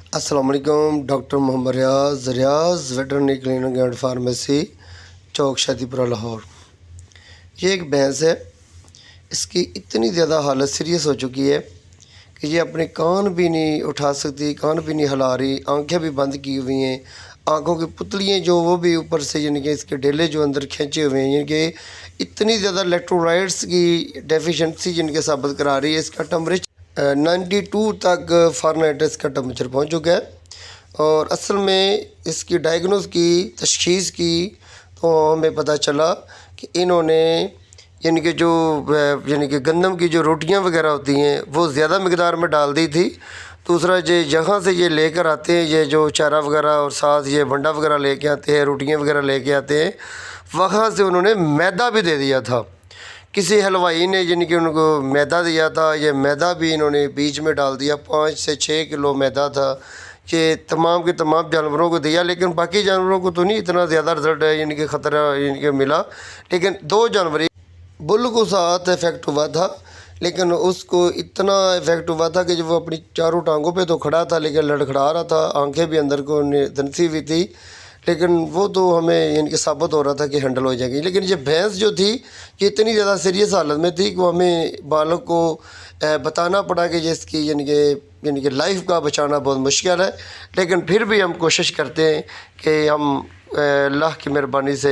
अस्सलाम वालेकुम। Doctor Mohammad Riaz veterinary clinic and pharmacy, चौक शादीपुरा, लाहौर। ये एक भैंस है, इसकी इतनी ज़्यादा हालत सीरियस हो चुकी है कि ये अपने कान भी नहीं उठा सकती, कान भी नहीं हिला रही, आंखें भी बंद की हुई हैं, आंखों की पुतलियाँ जो वो भी ऊपर से यानी कि इसके डेले जो अंदर खींचे हुए हैं, यानी कि इतनी ज़्यादा इलेक्ट्रोलाइट्स की डेफिशिएंसी जिनके साबित करा रही है। इसका टेम्परेचर 92 तक फ़ारेनहाइट इसका टेम्परेचर पहुँच चुका है। और असल में इसकी डायग्नोस की, तशख़ीस की, तो हमें पता चला कि इन्होंने यानी कि जो यानी कि गंदम की जो रोटियां वगैरह होती हैं वो ज़्यादा मकदार में डाल दी थी। दूसरा ये जहाँ से ये लेकर आते हैं, ये जो चारा वगैरह और साथ ये वंडा वगैरह लेके आते हैं, रोटियां वगैरह लेके आते हैं, वहाँ से उन्होंने मैदा भी दे दिया था। किसी हलवाई ने यानी कि उनको मैदा दिया था, ये मैदा भी इन्होंने बीच में डाल दिया। 5 से 6 किलो मैदा था, ये तमाम के तमाम जानवरों को दिया, लेकिन बाकी जानवरों को तो नहीं इतना ज़्यादा रिजल्ट है यानी कि ख़तरा यानी कि मिला। लेकिन 2 जानवर, बुल को साथ इफ़ेक्ट हुआ था, लेकिन उसको इतना इफ़ेक्ट हुआ था कि जब वो अपनी चारों टांगों पे तो खड़ा था लेकिन लड़खड़ा रहा था, आंखें भी अंदर को धंसी हुई थी, लेकिन वो तो हमें यानी कि साबित हो रहा था कि हैंडल हो जाएगी। लेकिन ये भैंस जो थी ये इतनी ज़्यादा सीरियस हालत में थी कि वो हमें बालक को बताना पड़ा कि जिसकी यानी कि लाइफ का बचाना बहुत मुश्किल है। लेकिन फिर भी हम कोशिश करते हैं कि हम अल्लाह की मेहरबानी से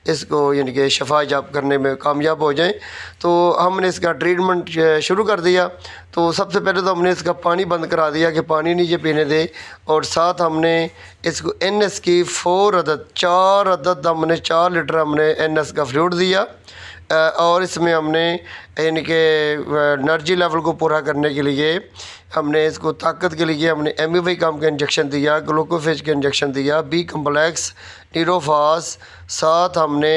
इसको यानी कि शफा याब करने में कामयाब हो जाएं। तो हमने इसका ट्रीटमेंट शुरू कर दिया। तो सबसे पहले तो हमने इसका पानी बंद करा दिया कि पानी नहीं ये पीने दे, और साथ हमने इसको NS की 4 अदद हमने 4 लीटर हमने NS का फ्लूइड दिया। और इसमें हमने यानी कि एनर्जी लेवल को पूरा करने के लिए हमने इसको ताकत के लिए हमने MUV काम का इंजेक्शन दिया, ग्लूकोफेज का इंजेक्शन दिया, B कम्प्लेक्स, नीरोफास, साथ हमने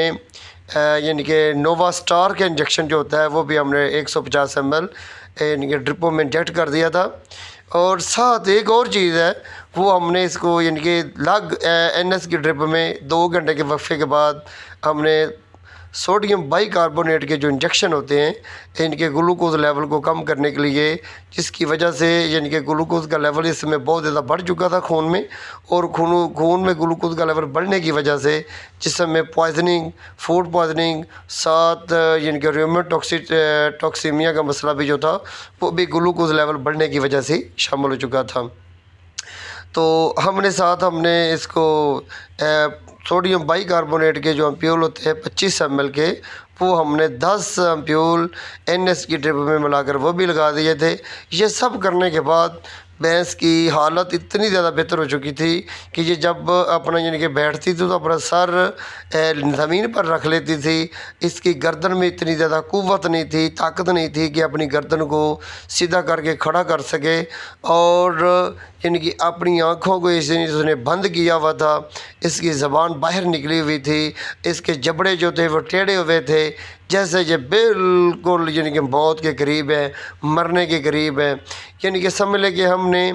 यानी कि नोवा स्टार का इंजेक्शन जो होता है वो भी हमने 150 ml यानी कि ड्रिपों में इंजेक्ट कर दिया था। और साथ एक और चीज़ है, वो हमने इसको यानी कि NS की ड्रिप में 2 घंटे के वक्फे के बाद हमने सोडियम बाइकार्बोनेट के जो इंजेक्शन होते हैं इनके ग्लूकोज़ लेवल को कम करने के लिए, जिसकी वजह से यानी कि ग्लूकोज़ का लेवल इसमें बहुत ज़्यादा बढ़ चुका था खून में, और खून में ग्लूकोज़ का लेवल बढ़ने की वजह से जिसम में पॉइजनिंग, फूड पॉइजनिंग, साथ यानी कि टॉक्सीमिया का मसला भी जो था वो भी ग्लूकोज़ लेवल बढ़ने की वजह से शामिल हो चुका था। तो हमने इसको सोडियम बाइकार्बोनेट के जो एम्प्यूल होते हैं 25 ml के, वो हमने 10 एम्प्यूल NS की ड्रिप में मिलाकर वो भी लगा दिए थे। ये सब करने के बाद भैंस की हालत इतनी ज़्यादा बेहतर हो चुकी थी कि ये जब अपना यानी कि बैठती थी तो अपना सर ज़मीन पर रख लेती थी। इसकी गर्दन में इतनी ज़्यादा क़ुव्वत नहीं थी, ताकत नहीं थी कि अपनी गर्दन को सीधा करके खड़ा कर सके, और यानी कि अपनी आँखों को इसने बंद किया हुआ था, इसकी ज़बान बाहर निकली हुई थी, इसके जबड़े जो थे वो टेढ़े हुए थे, जैसे ये बिल्कुल यानी कि मौत के करीब है, मरने के करीब है। यानी कि समझ लें कि हमने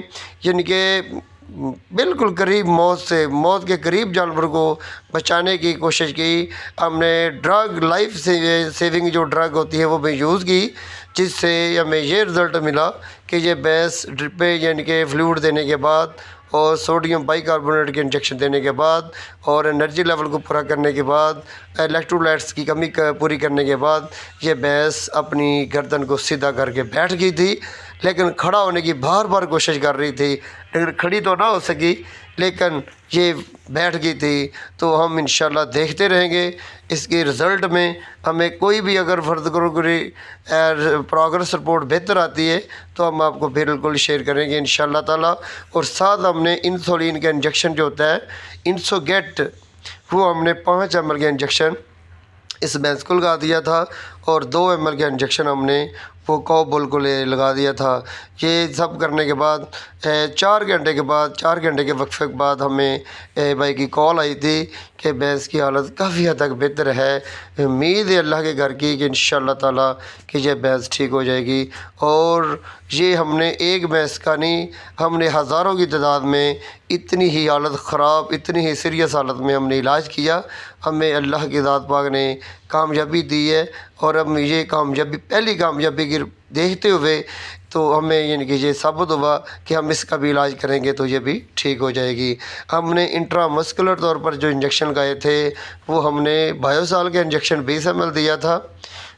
यानी कि बिल्कुल करीब मौत के करीब जानवर को बचाने की कोशिश की। हमने लाइफ सेविंग जो ड्रग होती है वो भी यूज़ की, जिससे हमें ये रिज़ल्ट मिला कि ये भैंस ड्रिप यानी कि फ्लूइड देने के बाद और सोडियम बाइकार्बोनेट के इंजेक्शन देने के बाद और एनर्जी लेवल को पूरा करने के बाद, इलेक्ट्रोलाइट्स की कमी पूरी करने के बाद ये भैंस अपनी गर्दन को सीधा करके बैठ गई थी। लेकिन खड़ा होने की बार बार कोशिश कर रही थी, लेकिन खड़ी तो ना हो सकी, लेकिन ये बैठ गई थी। तो हम इंशाल्लाह देखते रहेंगे इसके रिज़ल्ट में। हमें कोई भी अगर प्रोग्रेस रिपोर्ट बेहतर आती है तो हम आपको बिल्कुल शेयर करेंगे इंशाल्लाह ताला। और साथ हमने इंसुलिन का इंजेक्शन जो होता है इंसोगेट, वो हमने 5 ml का इंजेक्शन इस भैंस को लगा दिया था, और 2 ml का इंजेक्शन हमने वो कौ बुल को लगा दिया था। ये सब करने के बाद 4 घंटे के वक्फे के बाद हमें भाई की कॉल आई थी कि भैंस की हालत काफ़ी हद तक बेहतर है। उम्मीद है अल्लाह के घर की कि इंशाल्लाह ताला कि ये भैंस ठीक हो जाएगी। और ये हमने एक भैंस का नहीं, हमने हज़ारों की तादाद में इतनी ही हालत ख़राब, इतनी ही सीरियस हालत में हमने इलाज किया। हमें अल्लाह की ज़ात पाक ने कामयाबी दी है, और हम ये कामयाबी, पहली कामयाबी की देखते हुए तो हमें यानी कि ये साबित हुआ कि हम इसका भी इलाज करेंगे तो ये भी ठीक हो जाएगी। हमने इंट्रामस्कुलर तौर पर जो इंजेक्शन लगाए थे वो हमने बायोसाल का इंजेक्शन 20 ml दिया था,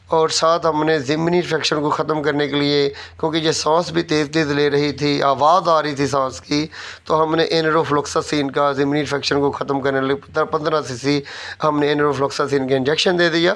और साथ हमने ज़िमनी इन्फेक्शन को ख़त्म करने के लिए, क्योंकि ये सांस भी तेज़ तेज़ ले रही थी, आवाज़ आ रही थी सांस की, तो हमने एनरोफ्लोक्सासिन का ज़िमनी इन्फेक्शन को ख़त्म करने के लिए 15 cc हमने एनरोफ्लोक्सासिन का इंजेक्शन दे दिया।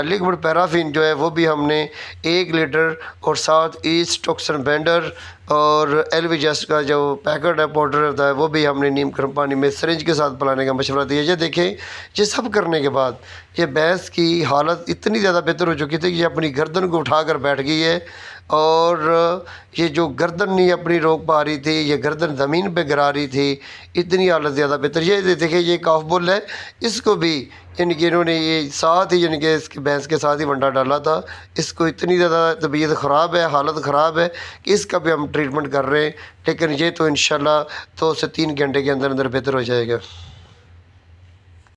लिक्विड पैराफिन जो है वो भी हमने 1 लीटर, और साथ ईस्ट टॉक्सिन बेंडर और एलवीजेस्ट का जो पैकेट है पाउडर होता है वो भी हमने नीम गर्म पानी में सिरिंज के साथ पिलाने का मशवरा दिया। ये देखें, ये सब करने के बाद ये भैंस की हालत इतनी ज़्यादा बेहतर हो चुकी थी कि ये अपनी गर्दन को उठाकर बैठ गई है, और ये जो गर्दन नहीं अपनी रोक पा रही थी, ये गर्दन ज़मीन पे गिरा रही थी, इतनी हालत ज़्यादा बेहतर। ये देखिए, ये काफ बुल है, इसको भी यानी कि इन्होंने ये साथ ही यानी कि इसकी भैंस के साथ ही वंडा डाला था। इसको इतनी ज़्यादा तबीयत ख़राब है, हालत ख़राब है कि इसका भी हम ट्रीटमेंट कर रहे हैं, लेकिन ये तो इंशाल्लाह 2 से 3 घंटे के अंदर अंदर बेहतर हो जाएगा।